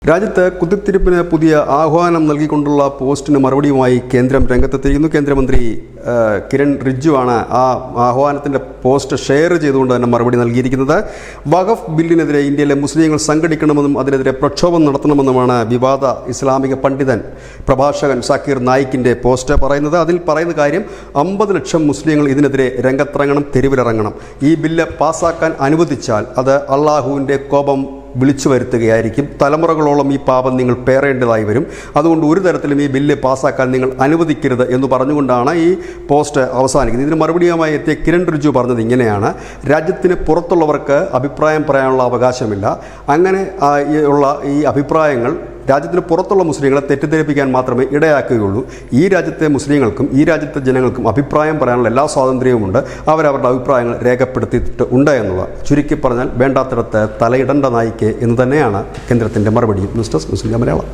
രാജ്യത്ത് കുതിർത്തിരിപ്പിന് പുതിയ ആഹ്വാനം നൽകിക്കൊണ്ടുള്ള പോസ്റ്റിന് മറുപടിയുമായി കേന്ദ്രം രംഗത്തെത്തിയിരിക്കുന്നു. കേന്ദ്രമന്ത്രി കിരൺ റിജ്ജു ആണ് ആ ആഹ്വാനത്തിൻ്റെ പോസ്റ്റ് ഷെയർ ചെയ്തുകൊണ്ട് തന്നെ മറുപടി നൽകിയിരിക്കുന്നത്. വഖഫ് ബില്ലിനെതിരെ ഇന്ത്യയിലെ മുസ്ലിങ്ങൾ സംഘടിക്കണമെന്നും അതിനെതിരെ പ്രക്ഷോഭം നടത്തണമെന്നുമാണ് വിവാദ ഇസ്ലാമിക പണ്ഡിതൻ പ്രഭാഷകൻ സക്കീർ നായിക്കിൻ്റെ പോസ്റ്റ് പറയുന്നത്. അതിൽ പറയുന്ന കാര്യം 50 ലക്ഷം മുസ്ലിങ്ങൾ ഇതിനെതിരെ രംഗത്തിറങ്ങണം, തെരുവിലിറങ്ങണം. ഈ ബില്ല് പാസ്സാക്കാൻ അനുവദിച്ചാൽ അത് അള്ളാഹുവിൻ്റെ കോപം വിളിച്ചു വരുത്തുകയായിരിക്കും. തലമുറകളോളം ഈ പാപം നിങ്ങൾ പേറേണ്ടതായി വരും. അതുകൊണ്ട് ഒരു തരത്തിലും ഈ ബില്ല് പാസ്സാക്കാൻ നിങ്ങൾ അനുവദിക്കരുത് എന്ന് പറഞ്ഞുകൊണ്ടാണ് ഈ പോസ്റ്റ് അവസാനിക്കുന്നത്. ഇതിന് മറുപടിയുമായി എത്തിയ കിരൺ റിജ്ജു പറഞ്ഞത് ഇങ്ങനെയാണ്: രാജ്യത്തിന് പുറത്തുള്ളവർക്ക് അഭിപ്രായം പറയാനുള്ള അവകാശമില്ല. അങ്ങനെ ഉള്ള ഈ അഭിപ്രായങ്ങൾ രാജ്യത്തിന് പുറത്തുള്ള മുസ്ലിങ്ങളെ തെറ്റിദ്ധരിപ്പിക്കാൻ മാത്രമേ ഇടയാക്കുകയുള്ളൂ. ഈ രാജ്യത്തെ മുസ്ലിങ്ങൾക്കും ഈ രാജ്യത്തെ ജനങ്ങൾക്കും അഭിപ്രായം പറയാനുള്ള എല്ലാ സ്വാതന്ത്ര്യവുമുണ്ട്. അവരവരുടെ അഭിപ്രായങ്ങൾ രേഖപ്പെടുത്തിയിട്ട് ഉണ്ട് എന്നുള്ളത്. ചുരുക്കി പറഞ്ഞാൽ വേണ്ടാത്തിടത്ത് തലയിടേണ്ട നായിക്ക് എന്ന് തന്നെയാണ് കേന്ദ്രത്തിൻ്റെ മറുപടി. ന്യൂസ് ഡെസ്ക് മുസ്ലിം മലയാളം.